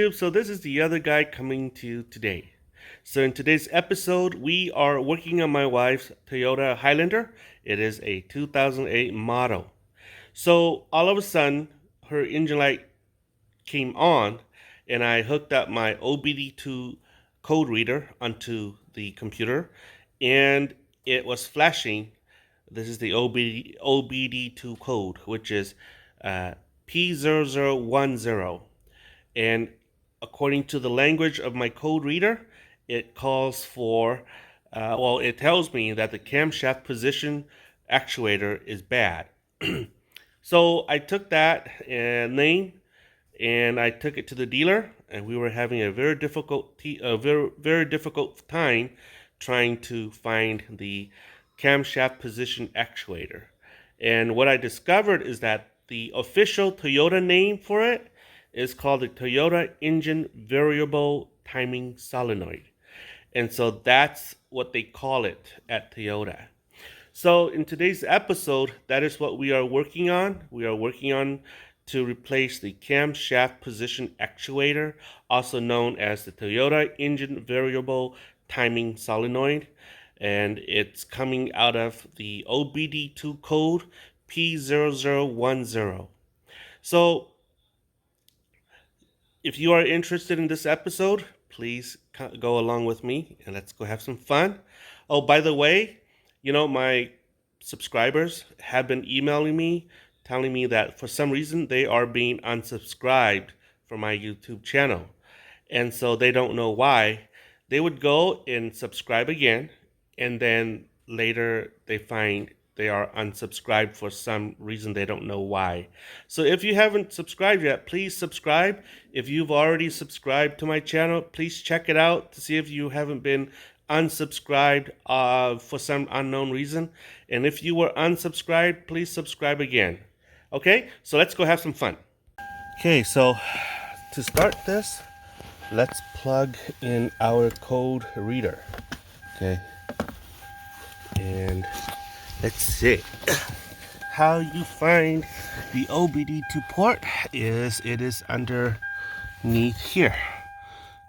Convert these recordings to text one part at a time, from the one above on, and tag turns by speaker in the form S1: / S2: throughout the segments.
S1: So this is the other guy coming to you today. So in today's episode, we are working on my wife's Toyota Highlander. It is a 2008 model. So all of a sudden, her engine light came on, and I hooked up my OBD2 code reader onto the computer, and it was flashing. This is the OBD2 code, which is P0010. And according to the language of my code reader, it calls for, it tells me that the camshaft position actuator is bad. So I took that name and I took it to the dealer, and we were having a very difficult time trying to find the camshaft position actuator. And what I discovered is that the official Toyota name for it is called the Toyota Engine Variable Timing Solenoid. And so that's what they call it at Toyota. So in today's episode, that is what we are working on. We are working on to replace the camshaft position actuator, also known as the Toyota Engine Variable Timing Solenoid. And it's coming out of the OBD2 code P0010. So if you are interested in this episode, please go along with me and let's go have some fun. Oh, by the way, my subscribers have been emailing me telling me that for some reason they are being unsubscribed from my YouTube channel. And so they don't know why. They would go and subscribe again, and then later they find they are unsubscribed for some reason they don't know why. So if you haven't subscribed yet, please subscribe. If you've already subscribed to my channel, please check it out to see if you haven't been unsubscribed for some unknown reason. And if you were unsubscribed, please subscribe again. Okay, so let's go have some fun. Okay, so to start this, let's plug in our code reader. Okay, and let's see. How you find the OBD2 port is it is underneath here.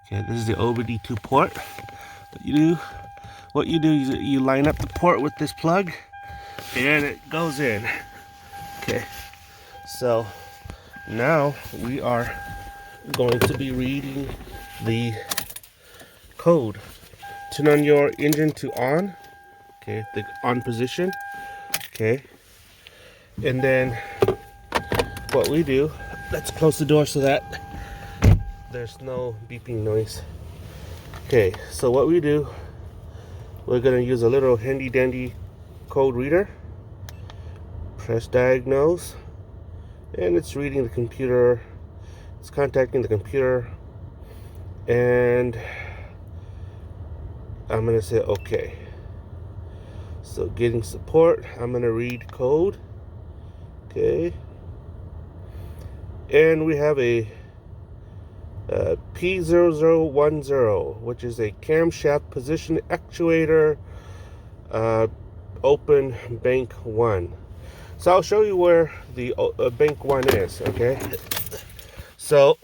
S1: Okay, this is the OBD2 port. What you do is you line up the port with this plug, and it goes in. Okay, so now we are going to be reading the code. Turn on your engine to on. Okay, the on position. Okay, and then what we do, let's close the door so that there's no beeping noise. Okay, so what we do, we're going to use a little handy dandy code reader. Press diagnose, and it's reading the computer. It's contacting the computer, and I'm going to say okay. So getting support, I'm going to read code. Okay, and we have a P0010, which is a camshaft position actuator, open bank 1. So I'll show you where the bank 1 is. Okay, so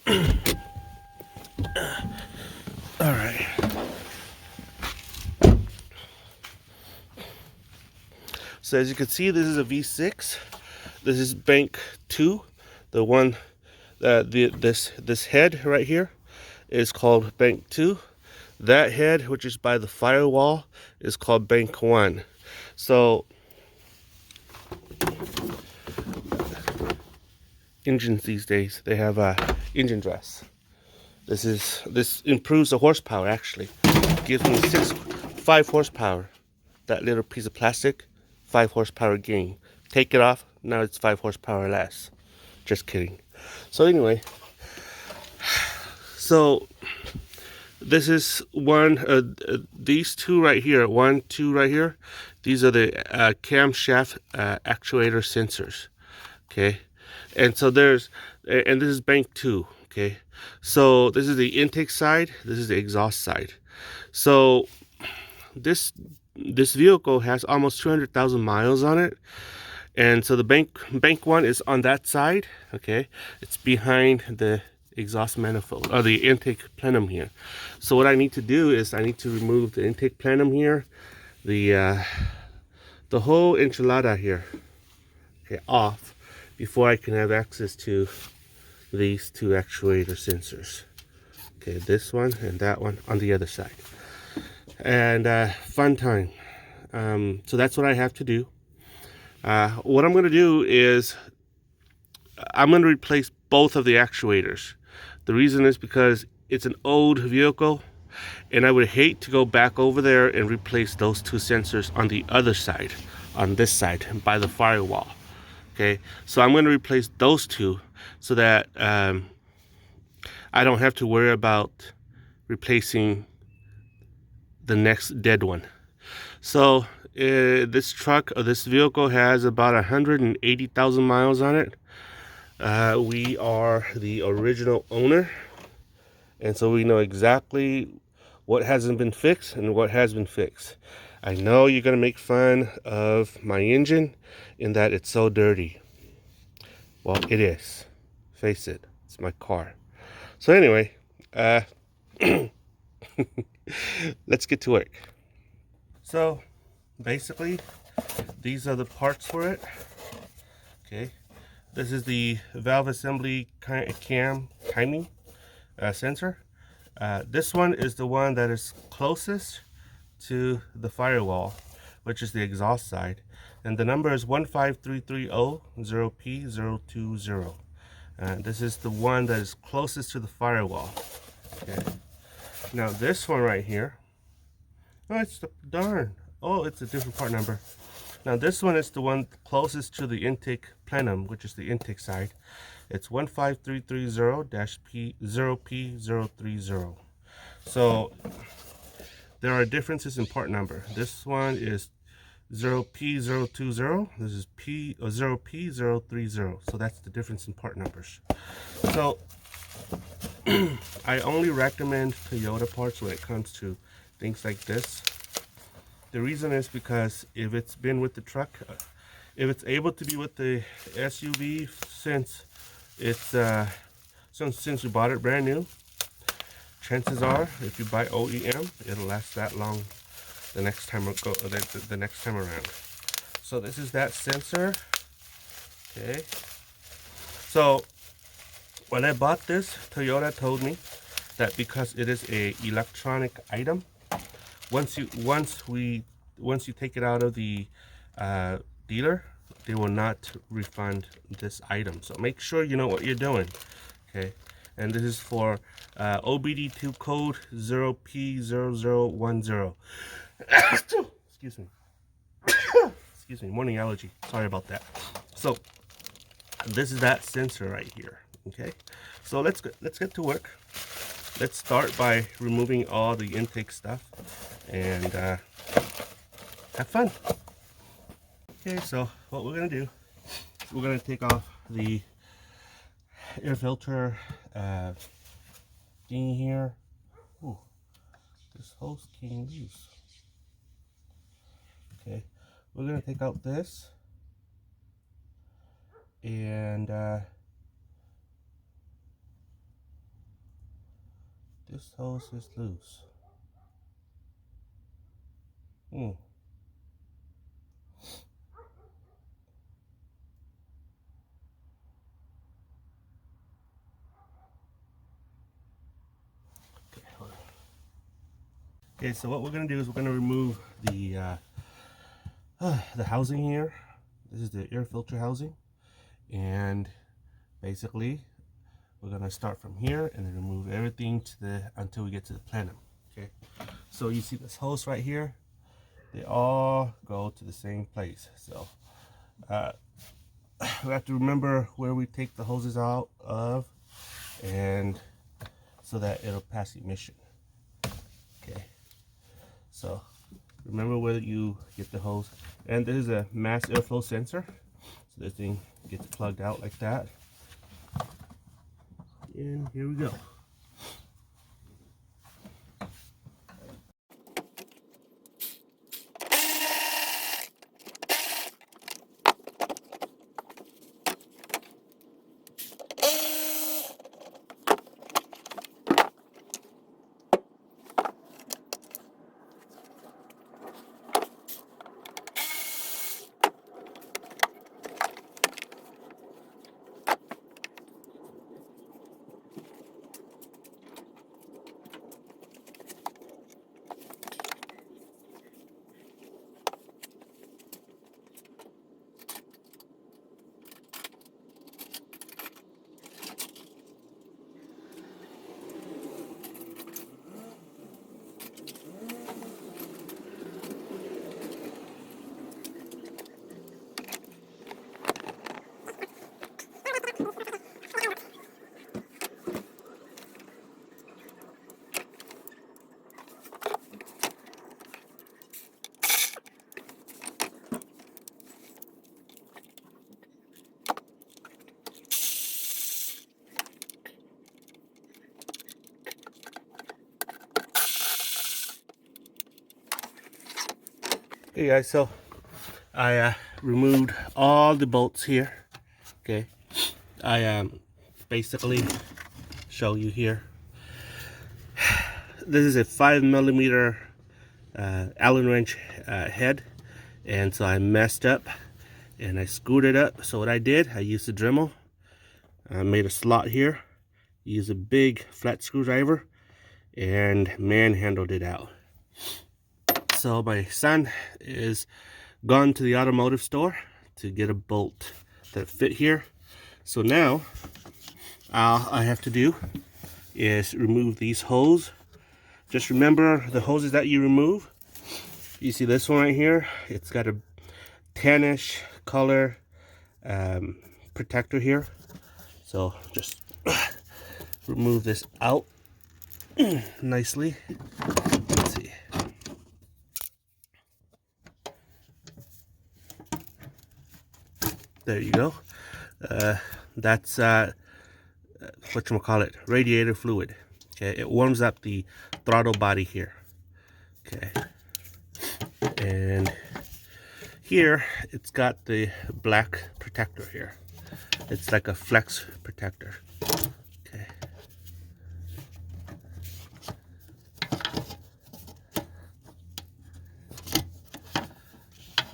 S1: all right. So as you can see, this is a V6. This is bank 2. The one, this head right here is called bank 2. That head, which is by the firewall, is called bank 1. So engines these days, they have engine dress. This improves the horsepower. Actually, gives me 5 horsepower. That little piece of plastic, 5 horsepower gain. Take it off, now it's 5 horsepower less. Just kidding. So anyway, so this is one, these two right here, 1, 2 right here. These are the camshaft actuator sensors. Okay, and so this is bank 2. Okay, so this is the intake side, this is the exhaust side. So this vehicle has almost 200,000 miles on it, and so the bank 1 is on that side. Okay, it's behind the exhaust manifold, or the intake plenum here. So what I need to do is I need to remove the intake plenum here, the whole enchilada here, okay, off, before I can have access to these two actuator sensors. Okay, this one and that one on the other side. And fun time. So that's what I have to do. What I'm going to do is I'm going to replace both of the actuators. The reason is because it's an old vehicle, and I would hate to go back over there and replace those two sensors on the other side, on this side, by the firewall. Okay, so I'm going to replace those two so that I don't have to worry about replacing the next dead one. So this truck, or this vehicle, has about 180,000 miles on it. We are the original owner, and so we know exactly what hasn't been fixed and what has been fixed. I know you're gonna make fun of my engine in that it's so dirty. Well, it is. Face it, it's my car. So anyway, let's get to work. So basically, these are the parts for it. Okay, this is the valve assembly cam timing sensor. This one is the one that is closest to the firewall, which is the exhaust side, and the number is 15330P020. This is the one that is closest to the firewall. Okay. Now this one right here, oh, it's the darn. Oh, it's a different part number. Now this one is the one closest to the intake plenum, which is the intake side. It's 15330-P0P030. So there are differences in part number. This one is 0P020. This is 0P030. So that's the difference in part numbers. So I only recommend Toyota parts when it comes to things like this. The reason is because if it's been with the truck, if it's able to be with the SUV since it's since you bought it brand new, chances are if you buy OEM, it'll last that long the next time the next time around. So this is that sensor. Okay. So when I bought this, Toyota told me that because it is a electronic item, once you take it out of the dealer, they will not refund this item. So make sure you know what you're doing. Okay, and this is for OBD2 code 0P0010. Excuse me. Excuse me, morning allergy. Sorry about that. So this is that sensor right here. Okay, so let's get to work. Let's start by removing all the intake stuff and have fun. Okay, so what we're gonna do is we're gonna take off the air filter thing here. Ooh, this hose came loose. Okay, we're gonna take out this, and this hose is loose. Okay, hold on. Okay, so what we're gonna do is we're gonna remove the housing here. This is the air filter housing, and basically we're gonna start from here and then remove everything until we get to the plenum. Okay, so you see this hose right here, they all go to the same place. So we have to remember where we take the hoses out of, and so that it'll pass emission. Okay, so remember where you get the hose. And this is a mass airflow sensor, so this thing gets plugged out like that, and here we go. Okay guys, so I removed all the bolts here. Okay, I basically show you here. This is a 5mm Allen wrench head, and so I messed up and I screwed it up. So what I did, I used a Dremel. I made a slot here, used a big flat screwdriver, and manhandled it out. So my son is gone to the automotive store to get a bolt that fit here. So now all I have to do is remove these hoses. Just remember the hoses that you remove. You see this one right here, it's got a tannish color protector here. So just remove this out nicely. Let's see. There you go. That's whatchamacallit, radiator fluid. Okay, it warms up the throttle body here. Okay, and here it's got the black protector here. It's like a flex protector. Okay.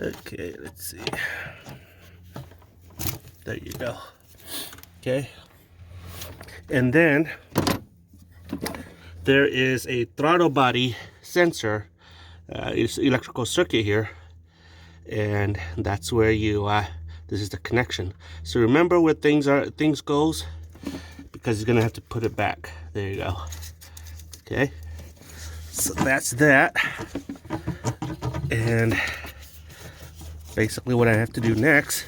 S1: Okay, let's see. There you go. Okay. And then there is a throttle body sensor. It's electrical circuit here, and that's where you this is the connection. So remember where things goes, because you're gonna have to put it back. There you go. Okay, so that's that. And basically what I have to do next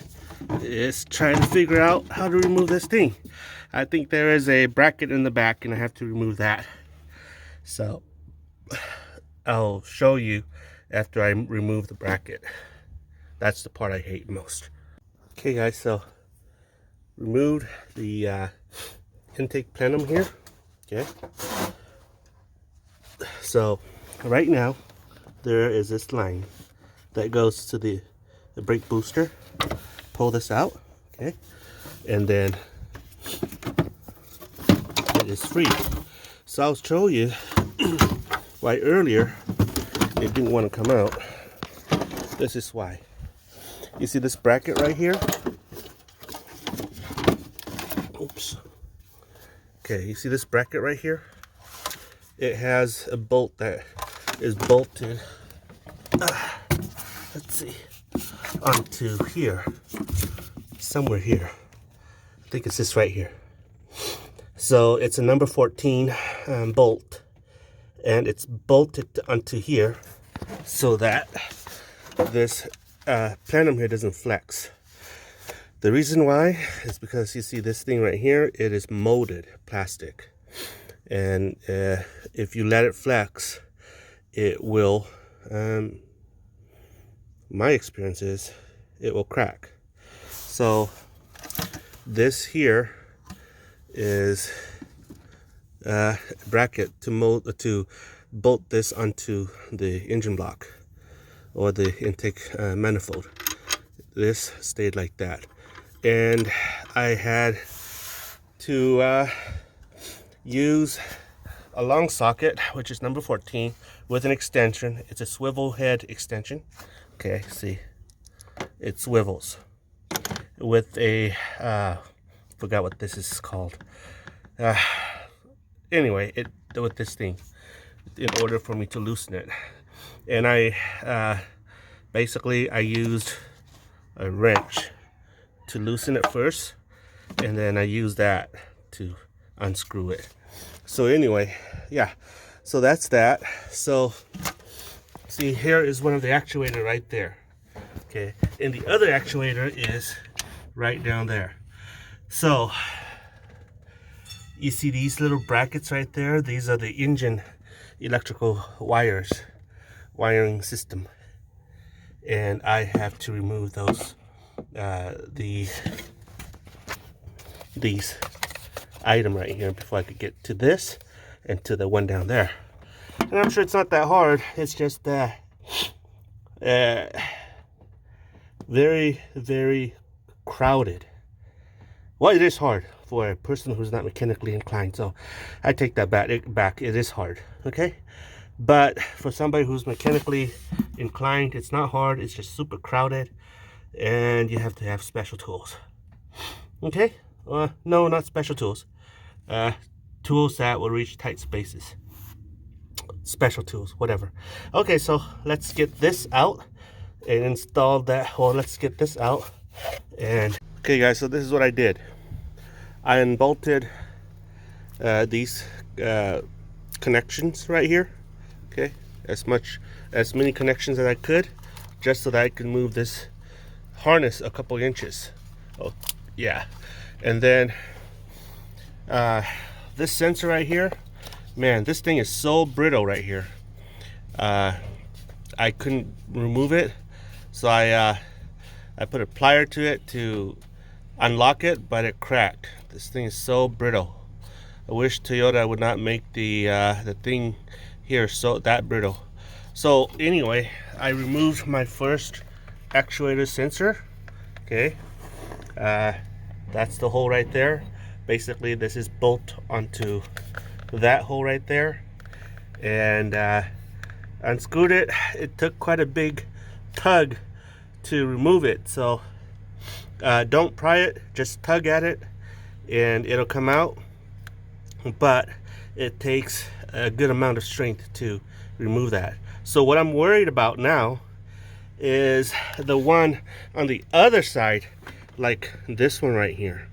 S1: is try to figure out how to remove this thing. I think there is a bracket in the back and I have to remove that. So I'll show you after I remove the bracket. That's the part I hate most. Okay guys, so removed the intake plenum here. Okay, so right now there is this line that goes to the brake booster. Pull this out, okay, and then it is free. So I'll show you why earlier it didn't want to come out. This is why. You see this bracket right here? Oops. Okay, you see this bracket right here? It has a bolt that is bolted, let's see, onto here, somewhere here. I think it's this right here. So it's a number 14 bolt, and it's bolted onto here so that this plenum here doesn't flex. The reason why is because you see this thing right here, it is molded plastic, and if you let it flex, it will, my experience is, it will crack. So this here is a bracket to bolt this onto the engine block or the intake manifold. This stayed like that, and I had to use a long socket, which is number 14, with an extension. It's a swivel head extension. Okay, see, it swivels with a forgot what this is called. Anyway, with this thing, in order for me to loosen it, and I basically I used a wrench to loosen it first, and then I used that to unscrew it. So anyway, yeah, so that's that. So see, here is one of the actuator right there. Okay, and the other actuator is right down there. So you see these little brackets right there? These are the engine electrical wiring system, and I have to remove those these item right here before I could get to this and to the one down there. And I'm sure it's not that hard. It's just uh, very, very crowded. Well, it is hard for a person who's not mechanically inclined, so I take that back. It is hard, okay? But for somebody who's mechanically inclined, it's not hard. It's just super crowded, and you have to have special tools, okay? No, not special tools. Tools that will reach tight spaces. Special tools, whatever. Okay, so let's get this out and install that. Well, let's get this out. And okay, guys, so this is what I did. I unbolted these connections right here. Okay, as many connections as I could, just so that I could move this harness a couple inches. Oh, yeah. And then this sensor right here, man, this thing is so brittle right here. I couldn't remove it, so I put a plier to it to unlock it, but it cracked. This thing is so brittle. I wish Toyota would not make the thing here so that brittle. So anyway, I removed my first actuator sensor. Okay, that's the hole right there. Basically, this is bolt onto that hole right there, and unscrewed it. It took quite a big tug to remove it, so don't pry it, just tug at it and it'll come out, but it takes a good amount of strength to remove that. So what I'm worried about now is the one on the other side, like this one right here.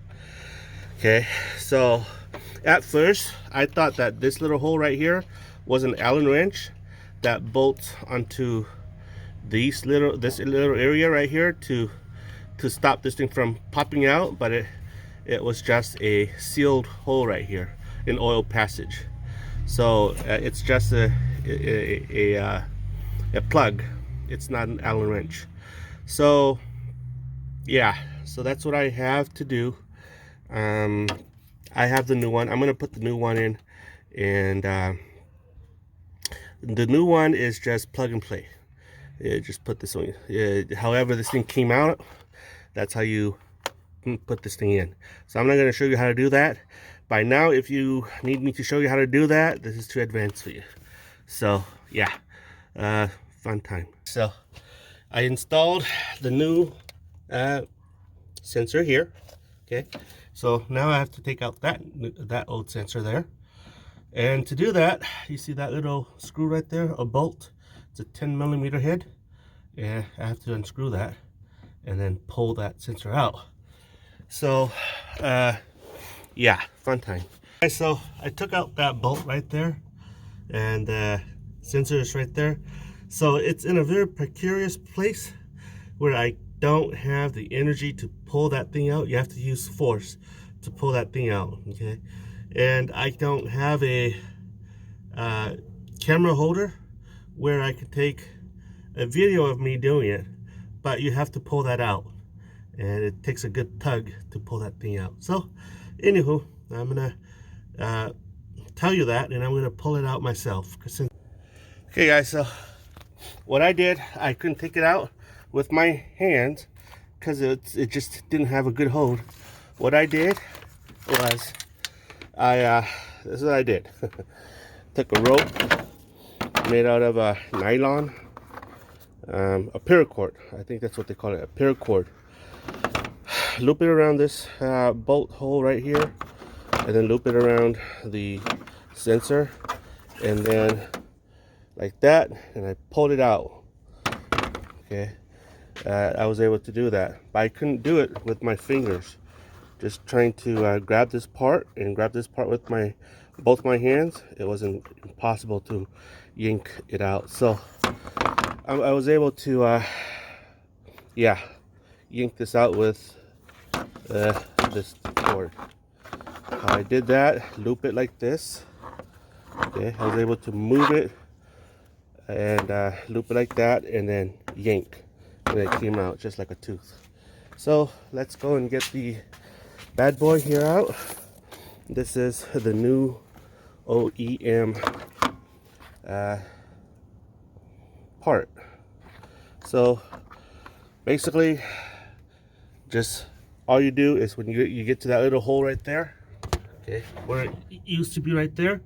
S1: Okay, so at first I thought that this little hole right here was an Allen wrench that bolts onto this little area right here to stop this thing from popping out, but it was just a sealed hole right here, an oil passage. So it's just a plug. It's not an Allen wrench. So yeah, so that's what I have to do. I have the new one. I'm gonna put the new one in, and the new one is just plug and play. Just put this on. However this thing came out, that's how you put this thing in. So I'm not going to show you how to do that. By now, if you need me to show you how to do that, this is too advanced for you. So yeah, fun time. So I installed the new sensor here. Okay, so now I have to take out that old sensor there. And to do that, you see that little screw right there, a bolt. It's a 10mm head. And I have to unscrew that and then pull that sensor out. So yeah, fun time. Okay, so I took out that bolt right there, and the sensor is right there. So it's in a very precarious place where I don't have the energy to pull that thing out. You have to use force to pull that thing out, okay? And I don't have a camera holder where I could take a video of me doing it, but you have to pull that out, and it takes a good tug to pull that thing out. So anywho, I'm gonna tell you that, and I'm gonna pull it out myself. Okay guys, so what I did, I couldn't take it out with my hands because it just didn't have a good hold. What I did was this is what I did. Took a rope made out of a nylon, a paracord, I think that's what they call it, a paracord. Loop it around this bolt hole right here, and then loop it around the sensor, and then like that, and I pulled it out. Okay, I was able to do that, but I couldn't do it with my fingers. Just trying to grab this part with both my hands, it was impossible to yank it out. So I was able to yeah, yank this out with this cord. How I did that, loop it like this. Okay, I was able to move it and loop it like that, and then yank, and it came out just like a tooth. So let's go and get the bad boy here out. This is the new OEM part. So basically, just all you do is when you get to that little hole right there, okay, where it used to be right there,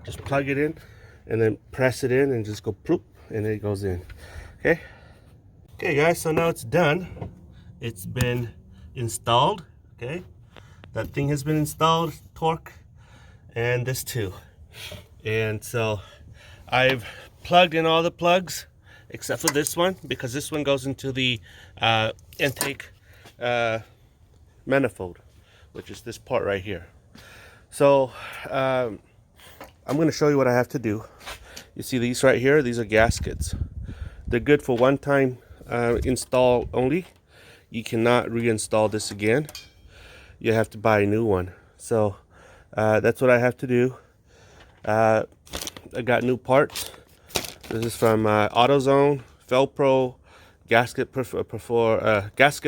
S1: just plug it in and then press it in and just go ploop, and it goes in. Okay guys, so now it's done. It's been installed. Okay, that thing has been installed, torque, and this too. And so I've plugged in all the plugs except for this one, because this one goes into the intake manifold, which is this part right here. So I'm going to show you what I have to do. You see these right here? These are gaskets. They're good for one time install only. You cannot reinstall this again. You have to buy a new one. So that's what I have to do. I got new parts. This is from AutoZone, Felpro, Gaskets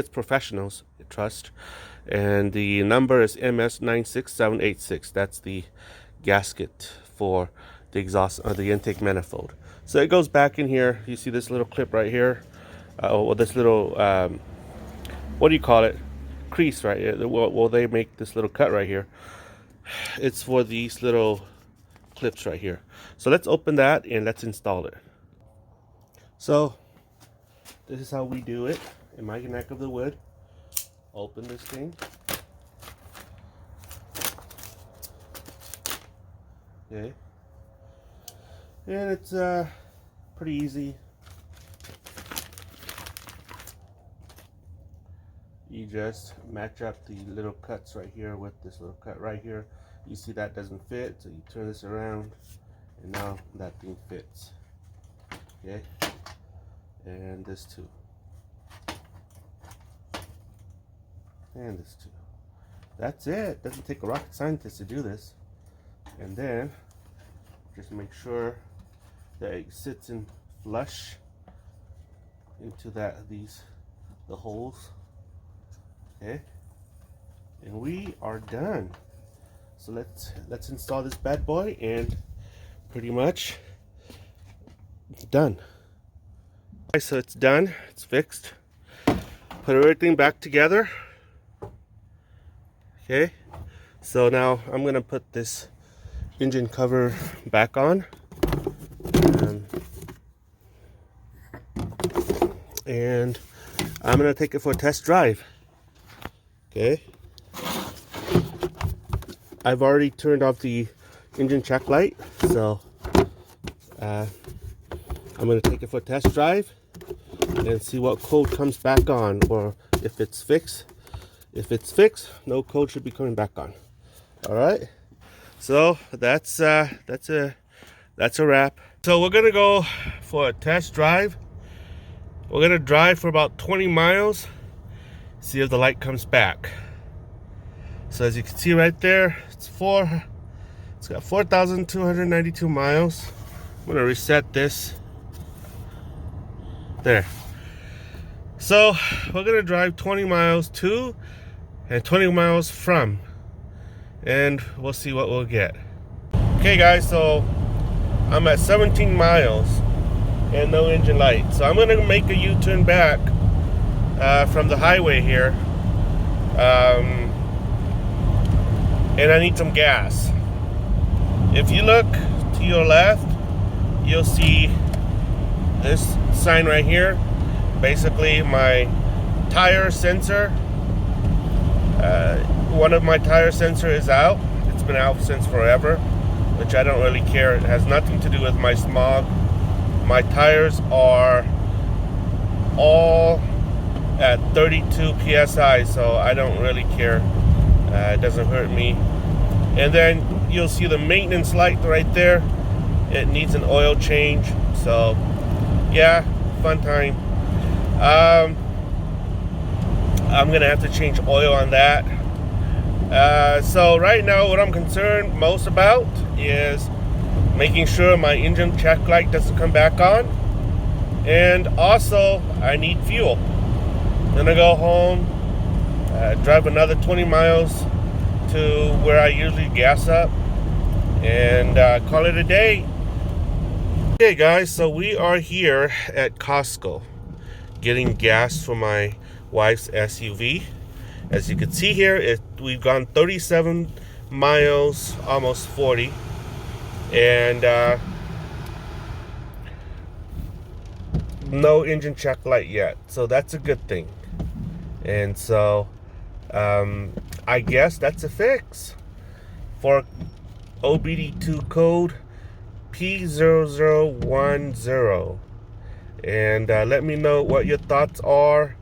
S1: Professionals Trust, and the number is MS96786. That's the gasket for the exhaust, the intake manifold. So it goes back in here. You see this little clip right here, or this little what do you call it? Crease right here. Well, they make this little cut right here. It's for these little clips right here. So let's open that and let's install it. So this is how we do it in my neck of the wood. Open this thing. Okay. And it's pretty easy. You just match up the little cuts right here with this little cut right here. You see that doesn't fit, so you turn this around, and now that thing fits. Okay, and this too, and this too. That's it. Doesn't take a rocket scientist to do this. And then just make sure that it sits in flush into the holes. Okay, and we are done. So let's install this bad boy, and pretty much it's done. Okay, so it's done. It's fixed. Put everything back together. Okay, so now I'm gonna put this engine cover back on, and I'm gonna take it for a test drive. Okay, I've already turned off the engine check light, so I'm going to take it for a test drive and see what code comes back on, or if it's fixed. If it's fixed, no code should be coming back on. All right, so that's a wrap. So we're gonna go for a test drive. We're gonna drive for about 20 miles, see if the light comes back. So as you can see right there, it's got 4,292 miles. I'm gonna reset this. There. So we're gonna drive 20 miles to and 20 miles from, and we'll see what we'll get. Okay guys, so I'm at 17 miles and no engine light. So I'm gonna make a U-turn back from the highway here, and I need some gas. If you look to your left, you'll see this sign right here. Basically my tire sensor, one of my tire sensor is out. It's been out since forever, which I don't really care. It has nothing to do with my smog. My tires are all at 32 psi, so I don't really care. It doesn't hurt me. And then you'll see the maintenance light right there. It needs an oil change. So yeah, fun time. I'm gonna have to change oil on that. So right now what I'm concerned most about is making sure my engine check light doesn't come back on, and also I need fuel. I'm gonna go home, drive another 20 miles to where I usually gas up, and call it a day. Okay guys, so we are here at Costco. getting gas for my wife's SUV. As you can see here, we've gone 37 miles, almost 40, and no engine check light yet, so that's a good thing. And so I guess that's a fix for OBD2 code P0010. And let me know what your thoughts are